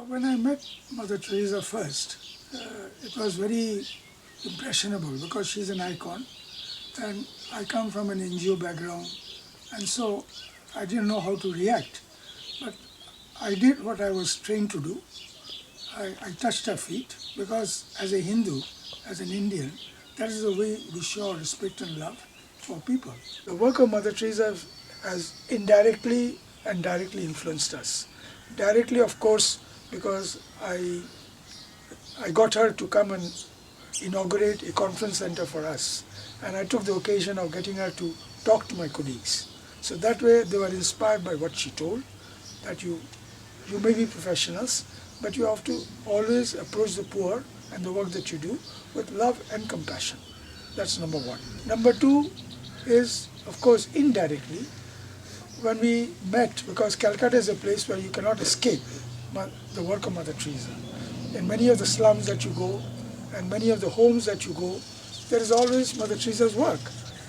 When I met Mother Teresa first, it was very impressionable because she's an icon and I come from an NGO background, and so I didn't know how to react. But I did what I was trained to do. I touched her feet because as a Hindu, as an Indian, that is the way we show respect and love for people. The work of Mother Teresa has indirectly and directly influenced us. Directly, of course, because I got her to come and inaugurate a conference center for us, and I took the occasion of getting her to talk to my colleagues. So that way they were inspired by what she told, that you may be professionals, but you have to always approach the poor and the work that you do with love and compassion. That's number one. Number two is, of course, indirectly, when we met, because Calcutta is a place where you cannot escape the work of Mother Teresa. In many of the slums that you go, and many of the homes that you go, there is always Mother Teresa's work.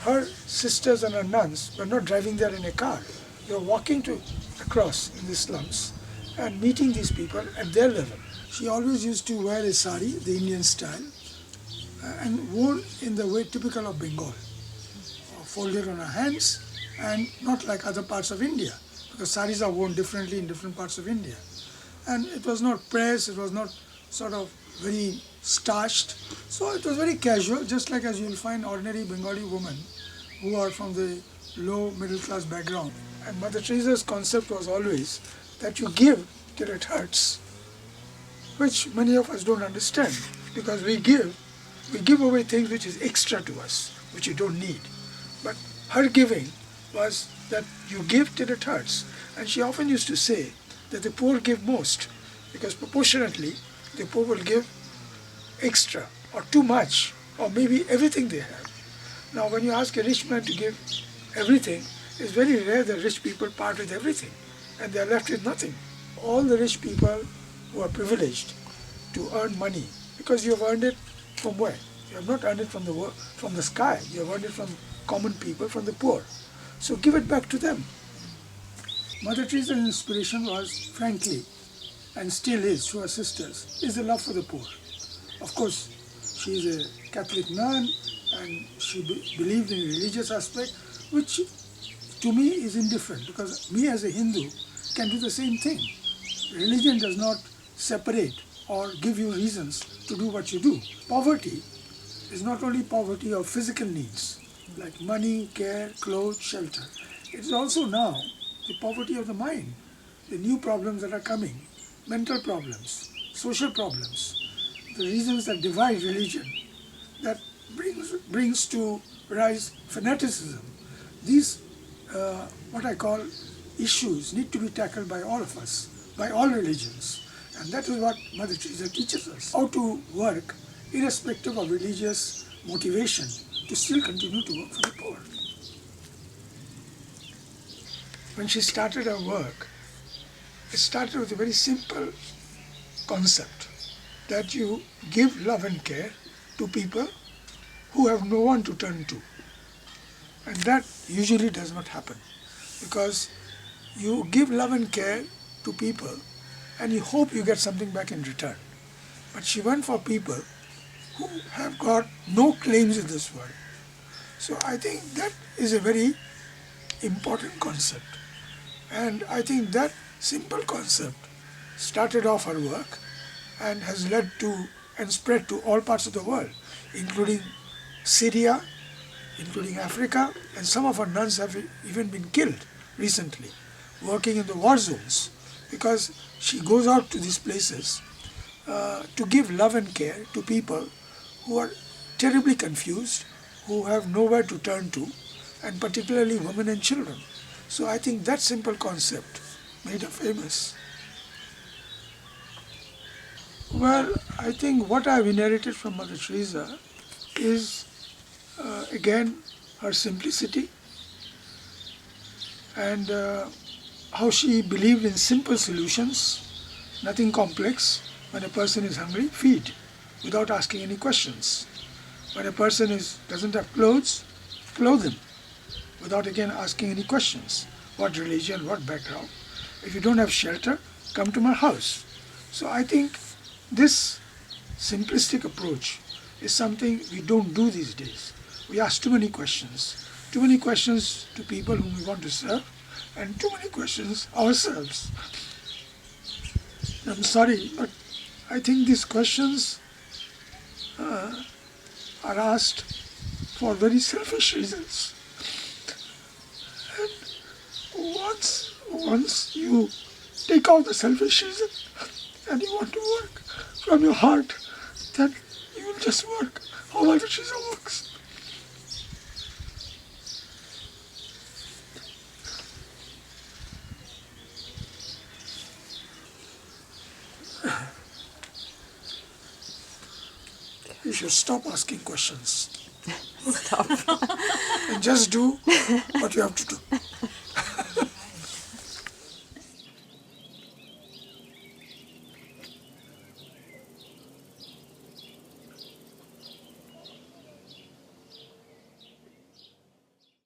Her sisters and her nuns were not driving there in a car. They were walking across in the slums and meeting these people at their level. She always used to wear a sari, the Indian style, and worn in the way typical of Bengal, folded on her hands, and not like other parts of India, because saris are worn differently in different parts of India. And it was not pressed, it was not sort of very starched, so it was very casual, just like as you will find ordinary Bengali women who are from the low middle class background. And Mother Teresa's concept was always that you give till it hurts, which many of us don't understand, because we give away things which is extra to us, which you don't need. But her giving was that you give till it hurts. And she often used to say that the poor give most, because proportionately the poor will give extra or too much, or maybe everything they have. Now when you ask a rich man to give everything, it's very rare that rich people part with everything and they are left with nothing. All the rich people who are privileged to earn money, because you have earned it from where? You have not earned it from the sky, you have earned it from common people, from the poor. So give it back to them. Mother Teresa's inspiration was, frankly, and still is to her sisters, is the love for the poor. Of course, she is a Catholic nun and she believed in a religious aspect, which to me is indifferent, because me as a Hindu can do the same thing. Religion does not separate or give you reasons to do what you do. Poverty is not only poverty of physical needs, like money, care, clothes, shelter. It is also now the poverty of the mind, the new problems that are coming, mental problems, social problems, the reasons that divide religion, that brings to rise fanaticism. These, what I call issues, need to be tackled by all of us, by all religions. And that is what Mother Teresa teaches us, how to work irrespective of religious motivation to still continue to work for the poor. When she started her work, it started with a very simple concept, that you give love and care to people who have no one to turn to. And that usually does not happen, because you give love and care to people and you hope you get something back in return. But she went for people who have got no claims in this world. So I think that is a very important concept. And I think that simple concept started off her work and has led to and spread to all parts of the world, including Syria, including Africa, and some of our nuns have even been killed recently, working in the war zones, because she goes out to these places to give love and care to people who are terribly confused, who have nowhere to turn to, and particularly women and children. So I think that simple concept made her famous. Well, I think what I've inherited from Mother Teresa is, again, her simplicity and how she believed in simple solutions, nothing complex. When a person is hungry, feed without asking any questions. When a person doesn't have clothes, clothe him without again asking any questions. What religion, what background? If you don't have shelter, come to my house. So I think this simplistic approach is something we don't do these days. We ask too many questions to people whom we want to serve, and too many questions ourselves. I'm sorry, but I think these questions are asked for very selfish reasons. And once you take out the selfish reason and you want to work from your heart, then you will just work how Mother Teresa works. You should stop asking questions. Stop. And just do what you have to do.